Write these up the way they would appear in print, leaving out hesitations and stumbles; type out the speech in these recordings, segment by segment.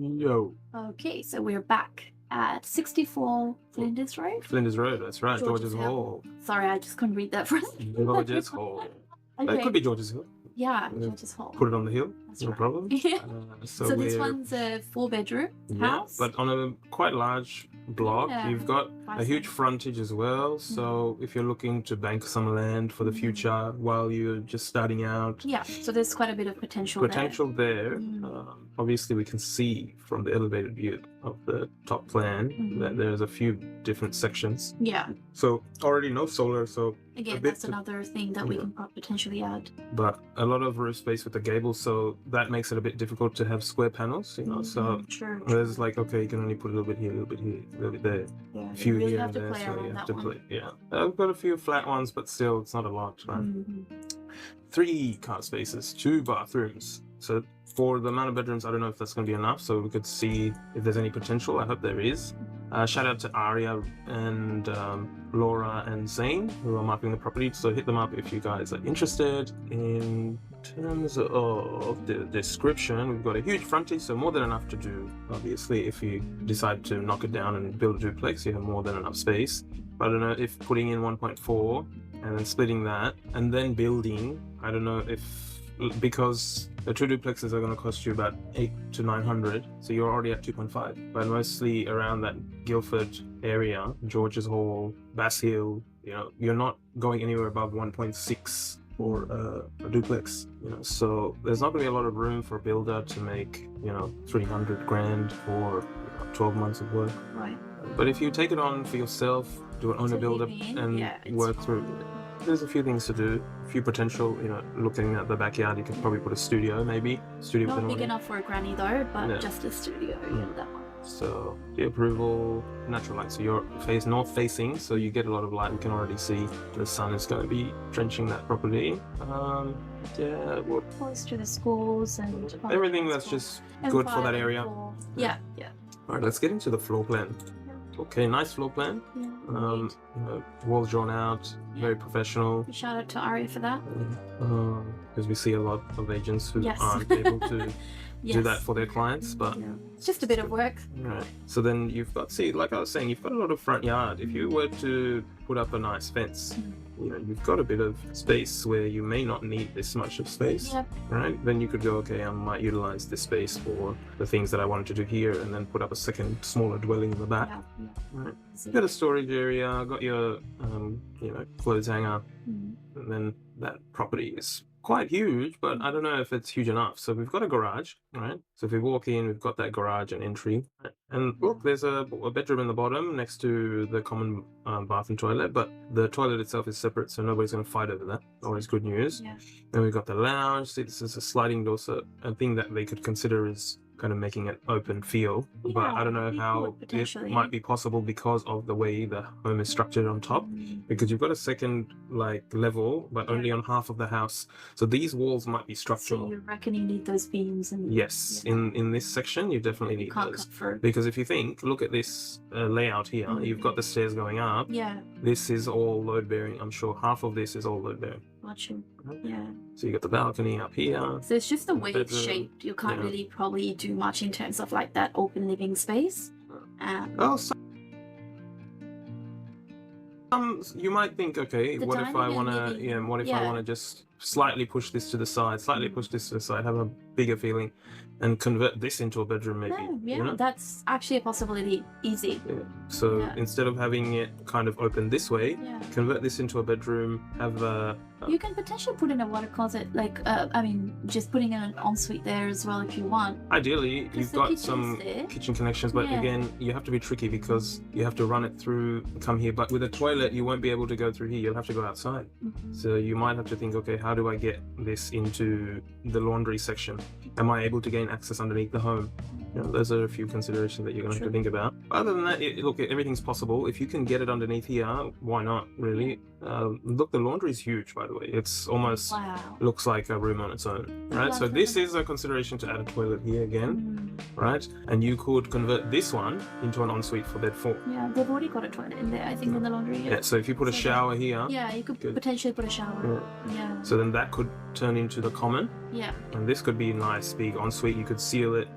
Yo, Okay, so we're back at 64 Flinders Road. Flinders Road, that's right. George's Hall. Sorry, I just couldn't read that for George's Hall. That Okay. could be George's Hill. Yeah, George's Hall. Put it on the hill, That's no right. problem. Yeah. So this one's a 4-bedroom house. but on a quite large block. Yeah. You've got a huge frontage as well. So if you're looking to bank some land for the future while you're just starting out, Yeah, so there's quite a bit of potential there. Obviously, we can see from the elevated view of the top plan that there's a few different sections. Yeah. So already no solar, so Again, that's another thing that we can potentially add. but a lot of roof space with the gable, so that makes it a bit difficult to have square panels, so True. there's like, okay, you can only put a little bit here, a little bit here, a little bit there, Yeah, few you really here have and to there, play so around you have that to one. play. I've got a few flat ones, but still it's not a lot, right? 3 car spaces, 2 bathrooms. So for the amount of bedrooms, I don't know if that's going to be enough, so we could see if there's any potential. I hope there is. Shout out to Aria and Laura and Zane, who are marketing the property, so hit them up if you guys are interested. In terms of the description, we've got a huge frontage, so more than enough to do. Obviously, if you decide to knock it down and build a duplex, you have more than enough space. But I don't know if putting in 1.4 and then splitting that and then building, I don't know if, because the 2 duplexes are going to cost you about 800 to 900, so you're already at 2.5. But mostly around that Guildford area, George's Hall, Bass Hill, you're not going anywhere above 1.6 for a duplex, so there's not going to be a lot of room for a builder to make 300 grand for 12 months of work. Right. But if you take it on for yourself, do an owner builder and work through it, there's a few things to do, a few potential, looking at the backyard, you could probably put a studio, maybe. Not big enough for a granny though, but just a studio, that one. So the approval, natural light, so you're north facing, so you get a lot of light. We can already see the sun is going to be drenching that property. Close to the schools and everything that's just good for that area. Yeah. All right, let's get into the floor plan. Okay, nice floor plan. Walls drawn out, very professional. Shout out to Aria for that. Because we see a lot of agents who aren't able to do that for their clients, but it's just a bit of work. Right. So then you've got, like I was saying, you've got a lot of front yard. If you were to put up a nice fence, you've got a bit of space where you may not need this much of space, right? Then you could go, okay, I might utilize this space for the things that I wanted to do here, and then put up a second smaller dwelling in the back. Right. You've got a storage area, got your, clothes hanger, and then that property is quite huge, but I don't know if it's huge enough. So we've got a garage, right? So if we walk in, we've got that garage and entry. And look, there's a bedroom in the bottom next to the common bath and toilet, but the toilet itself is separate, so nobody's going to fight over that. Always good news. Then we've got the lounge. See, this is a sliding door, so a thing that they could consider is kind of making it open feel, but I don't know how it might be possible because of the way the home is structured on top, because you've got a second level but only on half of the house, so these walls might be structural. So you reckon you need those beams? And yes, in this section you definitely need those, because if you look at this layout here, you've got the stairs going up. This is all load bearing. I'm sure half of this is all load bearing. So you got the balcony up here. So it's just the way it's shaped. You can't really probably do much in terms of like that open living space. You might think, okay, what if I want to, I want to just slightly push this to the side, have a bigger feeling, and convert this into a bedroom, maybe. That's actually a possibility. Easy. So instead of having it kind of open this way, convert this into a bedroom, have a... You can potentially put in a water closet, just putting in an ensuite there as well if you want. Ideally, you've got some kitchen connections, but again, you have to be tricky because you have to run it through, come here. But with a toilet, you won't be able to go through here. You'll have to go outside. So you might have to think, okay, how do I get this into the laundry section? Am I able to gain access underneath the home? Those are a few considerations that you're going to have to think about. Other than that, look, everything's possible. If you can get it underneath here, why not, really? Look, the laundry is huge, by the way. It's almost looks like a room on its own, right? So this is a consideration to add a toilet here again, right? And you could convert this one into an ensuite for bed 4. Yeah, they've already got a toilet in there, I think, in the laundry. So if you put a shower here... Yeah, you could potentially put a shower. So then that could turn into the common. Yeah. And this could be a nice big ensuite. You could seal it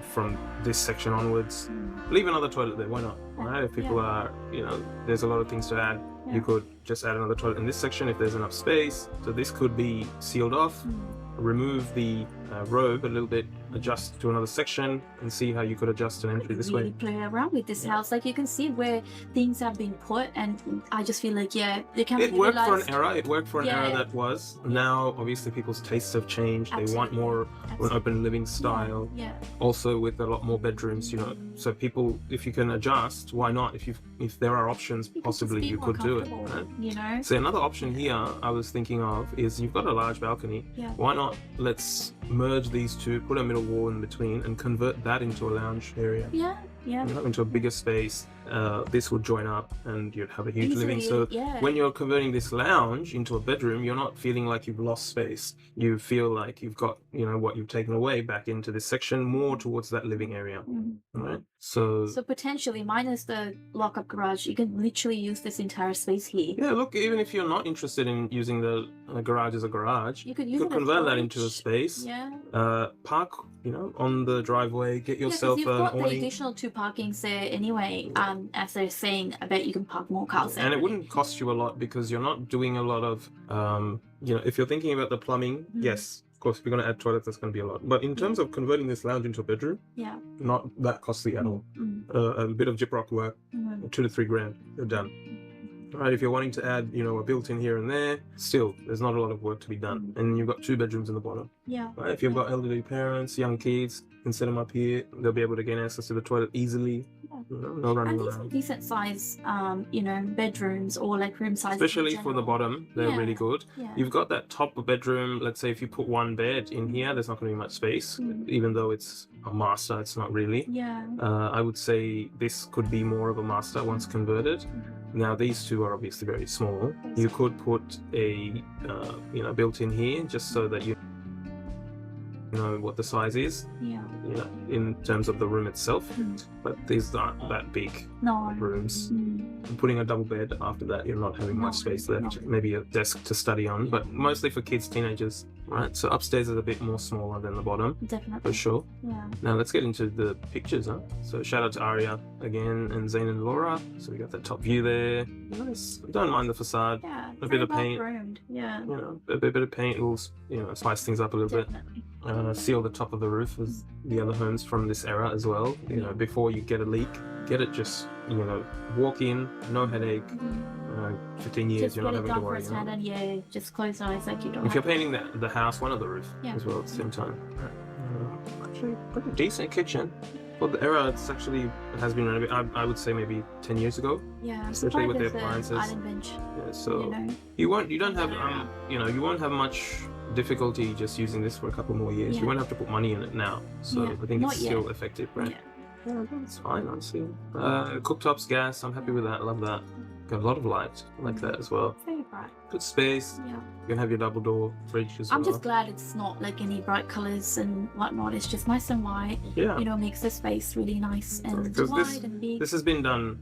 from this section onwards. Leave another toilet there, why not? Right? If people are, there's a lot of things to add. You could just add another toilet in this section if there's enough space. So this could be sealed off. Remove the robe a little bit, adjust to another section, and see how you could adjust an entry this way. Play around with this house, like you can see where things have been put, and I just feel like they can. It worked for an era. It worked for an era that was. Now, obviously, people's tastes have changed. Absolutely. They want more of an open living style. Yeah. Also, with a lot more bedrooms, So people, if you can adjust, why not? If there are options, possibly you could do it. Right? So another option here I was thinking of is you've got a large balcony. Yeah. Why not? Let's merge these two, put a middle wall in between, and convert that into a lounge area. Yeah. Into a bigger space. This would join up and you'd have a huge living. So when you're converting this lounge into a bedroom, you're not feeling like you've lost space. You feel like you've got, what you've taken away back into this section, more towards that living area. Right? So potentially, minus the lock-up garage, you can literally use this entire space here. Yeah, look, even if you're not interested in using the garage as a garage, you could convert that into a space. Yeah. Park, on the driveway, get yourself an awning. You've got the additional 2 parkings there anyway. As they're saying, I bet you can park more cars there. And it wouldn't cost you a lot because you're not doing a lot of, if you're thinking about the plumbing, yes, of course, if you're going to add toilets, that's going to be a lot. But in terms of converting this lounge into a bedroom, not that costly at all. A bit of gyprock work, 2 to 3 grand, you're done. Right, if you're wanting to add, a built-in here and there, still, there's not a lot of work to be done. And you've got 2 bedrooms in the bottom. Yeah. Right, if you've got elderly parents, young kids, you can set them up here. They'll be able to gain access to the toilet easily. No running around. And these are decent size, bedrooms or like room sizes. Especially for the bottom, they're really good. Yeah. You've got that top bedroom. Let's say if you put 1 bed in here, there's not going to be much space. Even though it's a master, it's not really. Yeah. I would say this could be more of a master once converted. Now these 2 are obviously very small. You could put a, built-in here just so that you know what the size is. Yeah. In terms of the room itself. But these aren't that big rooms. And putting a double bed after that, you're not having much space left. Maybe a desk to study on, but mostly for kids, teenagers. Right, so upstairs is a bit more smaller than the bottom. Definitely. For sure. Yeah. Now let's get into the pictures, huh? So shout out to Aria again and Zane and Laura. So we got that top view there. Nice. Don't mind the facade. Yeah. A bit of paint. Groomed. Yeah. A bit of paint will, spice things up a little bit. Seal the top of the roof as the other homes from this era as well. Before you get a leak, get it just, walk in, no headache. 15 years, just you're not having to worry. And just close eyes like you don't. If you're painting the house, one of the roof as well at the same time. Actually, pretty decent kitchen. For the era, it has been renovated. I would say maybe 10 years ago. Yeah, especially with the appliances. Island bench. Yeah, so you won't have much difficulty just using this for a couple more years. You won't have to put money in it now. So I think it's still effective, right? Yeah, that's fine, honestly. Cooktops, gas, I'm happy with that. Love that. Got a lot of light. I like that as well. Very bright. Good space. Yeah. You can have your double door fridge as well. I'm just glad it's not like any bright colours and whatnot. It's just nice and white. Yeah. Makes the space really nice and wide and big. This has been done,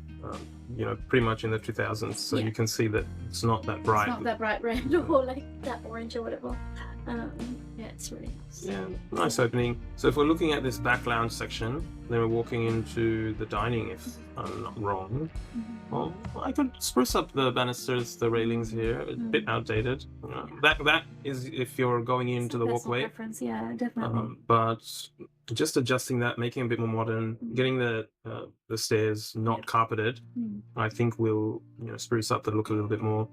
pretty much in the 2000s. So you can see that it's not that bright. It's not that bright red or like that orange or whatever. It's really nice. Yeah, nice opening. So if we're looking at this back lounge section, then we're walking into the dining, if I'm not wrong. Well, I could spruce up the banisters, the railings here, a bit outdated. That is if you're going into the walkway. Preference, yeah, definitely. But just adjusting that, making it a bit more modern, getting the stairs not carpeted, I think will spruce up the look a little bit more.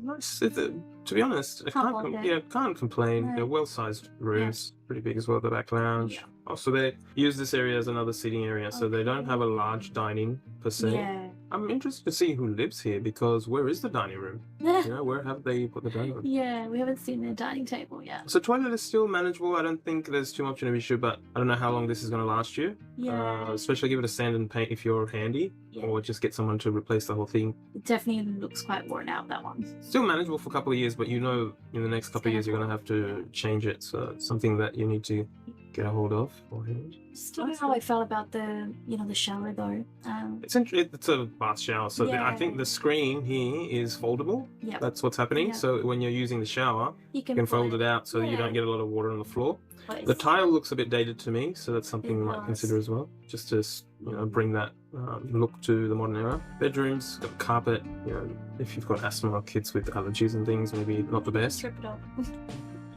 Nice. To be honest, I can't complain. Right. They're well-sized rooms, pretty big as well. The back lounge. Yeah. Oh, so they use this area as another sitting area, so they don't have a large dining per se. Yeah. I'm interested to see who lives here because where is the dining room? Where have they put the dining room? Yeah, we haven't seen the dining table yet. So toilet is still manageable. I don't think there's too much of an issue, but I don't know how long this is going to last you. Yeah. Especially give it a sand and paint if you're handy, or just get someone to replace the whole thing. It definitely looks quite worn out, that one. Still manageable for a couple of years, but in the next couple of years you're going to have to change it. So it's something that you need to get a hold of for him. Still know how I felt about the the shower though. It's a bath shower, so I think Yeah. the screen here is foldable. Yeah. That's what's happening. Yeah. So when you're using the shower, You you can pull fold it out so you Yeah. don't get a lot of water on the floor. But The it's- tile looks a bit dated to me, so that's something It you might does. consider as well, just to bring that look to the modern era. Bedrooms, got carpet. If you've got asthma or kids with allergies and things, maybe not the best. Strip it off.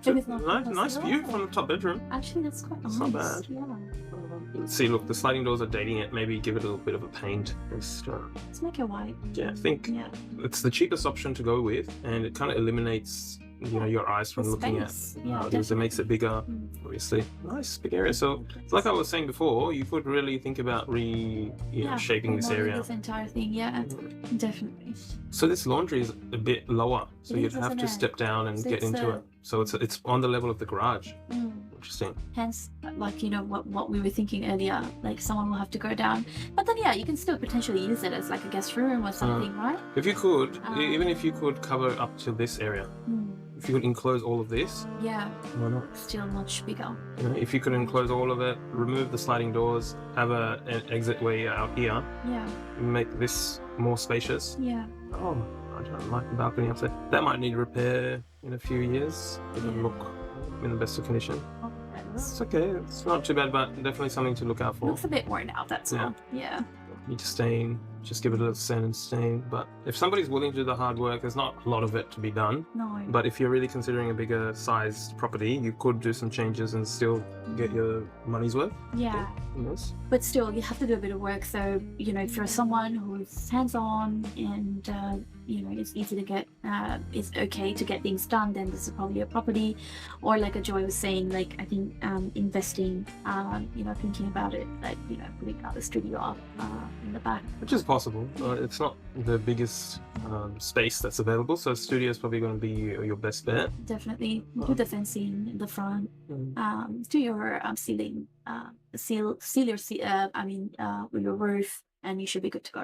So, Maybe it's not nice view from the top bedroom. Actually, that's quite It's nice. not bad. Yeah. See, look, the sliding doors are dating it. Maybe give it a little bit of a paint. Just, Let's make it white. I think Yeah. it's the cheapest option to go with, and it kind of eliminates your eyes from The looking space. at Yeah, how it is. It makes it bigger, Mm. obviously. Nice big area. So, like I was saying before, you could really think about shaping this remodeling area. This entire thing, yeah, definitely. So this laundry is a bit lower, so It you'd is, have isn't to it? step down and So get it's into a- it. So it's on the level of the garage. Mm. Interesting. Hence, like what we were thinking earlier, like someone will have to go down. But then you can still potentially use it as like a guest room or something, right? If you could, Um, even if you could cover up to this area, Mm. if you could enclose all of this, Yeah, why not? still much bigger. If you could enclose all of it, remove the sliding doors, have an exit way out here, Yeah, make this more spacious. yeah. Oh, I don't like the balcony up there. That might need repair in a few years. Doesn't Yeah. look in the best of condition. Oh, It's okay. It's not too bad, but definitely something to look out for. looks a bit worn out. That's Yeah. all. Yeah. Need to stain, just give it a little sand and stain. But if somebody's willing to do the hard work, there's not a lot of it to be done. No. But if you're really considering a bigger sized property, you could do some changes and still get your money's worth. Yeah. Yes. But still, you have to do a bit of work. So, if you're someone who's hands-on and, it's easy to get, it's okay to get things done, then this is probably a property. Or like Ajoy was saying, like, I think investing, thinking about it, like, putting out a studio up in the back. Which is possible. It's not the biggest space that's available, so studio is probably going to be your best bet. Definitely do the fencing in the front, do your ceiling, seal your roof, and you should be good to go.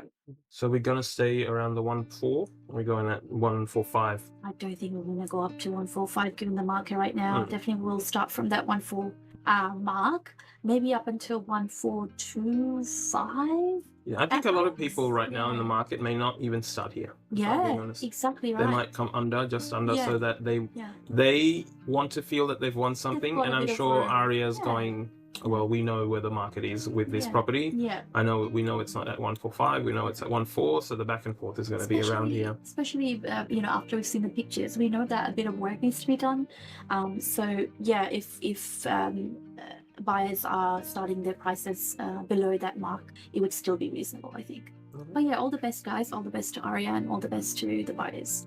So we're going to stay around the 1.4. We're going at 1.45. I don't think we're going to go up to 145 given the market right now. Definitely we'll start from that 1.4 mark, maybe up until 1.425. Yeah, I think a lot of people right now in the market may not even start here. if I'm being Yeah, honest. exactly They right. might come just under, Yeah. so that Yeah. they want to feel that they've won something. got And a I'm bit of sure a- Aria's yeah. going, well, we know where the market is with this Yeah. property. Yeah. We know it's not at 1.45. We know it's at 1.4. So the back and forth is going to be around here. Especially, after we've seen the pictures, we know that a bit of work needs to be done. If buyers are starting their prices below that mark, it would still be reasonable, I think. But yeah, all the best, guys. All the best to Aria and all the best to the buyers.